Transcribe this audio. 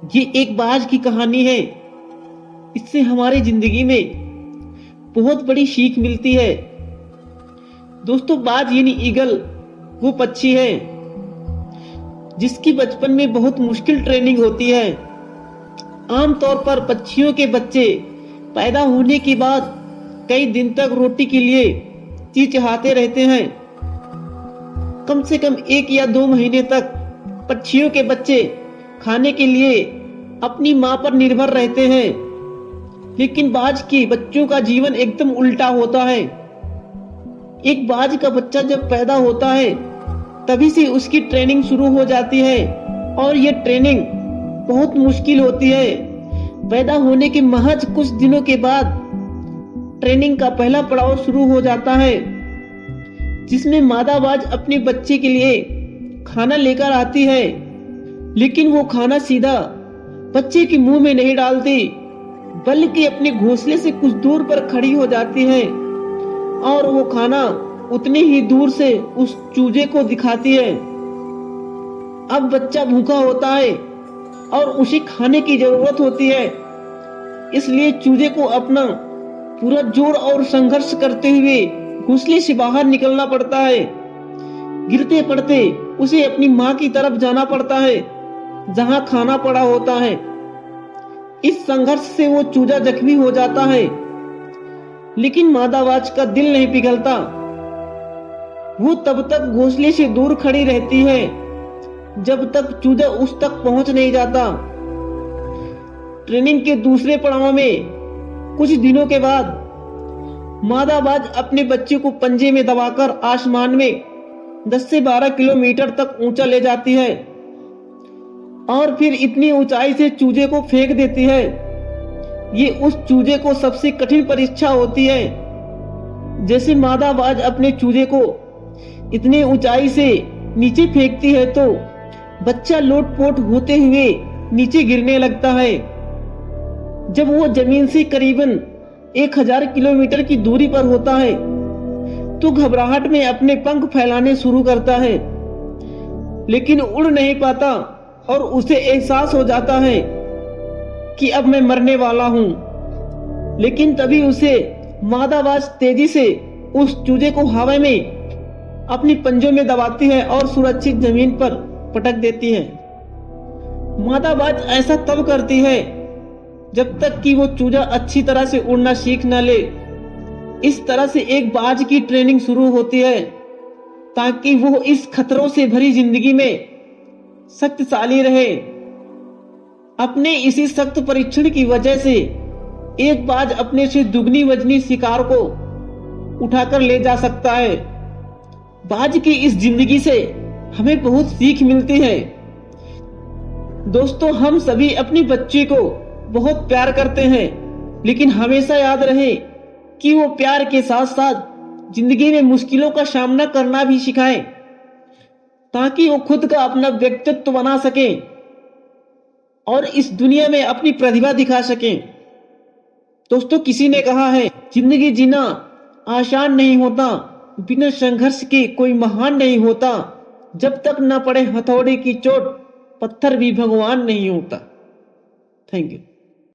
ये एक बाज की कहानी है। इससे हमारी जिंदगी में बहुत बड़ी सीख मिलती है। दोस्तों, बाज यानी ईगल वो पक्षी है जिसकी बचपन में बहुत मुश्किल ट्रेनिंग होती है। आमतौर पर पक्षियों के बच्चे पैदा होने के बाद कई दिन तक रोटी के लिए चिचहाते रहते हैं। कम से कम 1 या 2 महीने तक पक्षियों के बच्चे खाने के लिए अपनी मां पर निर्भर रहते हैं। लेकिन बाज के बच्चों का जीवन एकदम उल्टा होता है। एक बाज का बच्चा जब पैदा होता है तभी से उसकी ट्रेनिंग शुरू हो जाती है और ये ट्रेनिंग बहुत मुश्किल होती है। पैदा होने के महज कुछ दिनों के बाद ट्रेनिंग का पहला पड़ाव शुरू हो जाता है, जिसमें मादा बाज अपने बच्चे के लिए खाना लेकर आती है। लेकिन वो खाना सीधा बच्चे के मुंह में नहीं डालती, बल्कि अपने घोंसले से कुछ दूर पर खड़ी हो जाती है और वो खाना उतने ही दूर से उस चूजे को दिखाती है। अब बच्चा भूखा होता है और उसे खाने की जरूरत होती है, इसलिए चूजे को अपना पूरा जोर और संघर्ष करते हुए घोंसले से बाहर निकलना पड़ता है। गिरते पड़ते उसे अपनी मां की तरफ जाना पड़ता है जहां खाना पड़ा होता है। इस संघर्ष से वो चूजा जख्मी हो जाता है, लेकिन मादा बाज का दिल नहीं पिघलता। वो तब तक घोंसले से दूर खड़ी रहती है जब तक चूजा उस तक पहुंच नहीं जाता। ट्रेनिंग के दूसरे पड़ाव में कुछ दिनों के बाद मादा बाज अपने बच्चे को पंजे में दबाकर आसमान में 10 से 12 किलोमीटर तक ऊंचा ले जाती है और फिर इतनी ऊंचाई से चूजे को फेंक देती है। ये उस चूजे को सबसे कठिन परीक्षा होती है। जैसे मादा बाज अपने चूजे को इतनी ऊंचाई से नीचे फेंकती है तो बच्चा लोटपोट होते हुए नीचे गिरने लगता है। जब वो जमीन से करीबन 1000 किलोमीटर की दूरी पर होता है तो घबराहट में अपने पंख फैलाने शुरू करता है, लेकिन उड़ नहीं पाता और उसे एहसास हो जाता है कि अब मैं मरने वाला हूं। लेकिन तभी उसे मादा बाज तेजी से उस चूजे को हवा में अपनी पंजों में दबाती है और सुरक्षित जमीन पर पटक देती है। मादा बाज ऐसा तब करती है जब तक कि वो चूजा अच्छी तरह से उड़ना सीख न ले। इस तरह से एक बाज की ट्रेनिंग शुरू होती है ताकि वो इस खतरों से भरी जिंदगी में शक्तिशाली रहे। अपने इसी सख्त परीक्षण की वजह से एक बाज अपने से दुगनी वजनी शिकार को उठाकर ले जा सकता है। बाज की इस जिंदगी से हमें बहुत सीख मिलती है। दोस्तों, हम सभी अपने बच्चे को बहुत प्यार करते हैं, लेकिन हमेशा याद रहे कि वो प्यार के साथ साथ जिंदगी में मुश्किलों का सामना करना भी सिखाए ताकि वो खुद का अपना व्यक्तित्व बना सके और इस दुनिया में अपनी प्रतिभा दिखा सके। दोस्तों, किसी ने कहा है जिंदगी जीना आसान नहीं होता, बिना संघर्ष के कोई महान नहीं होता, जब तक न पड़े हथौड़े की चोट पत्थर भी भगवान नहीं होता। Thank you.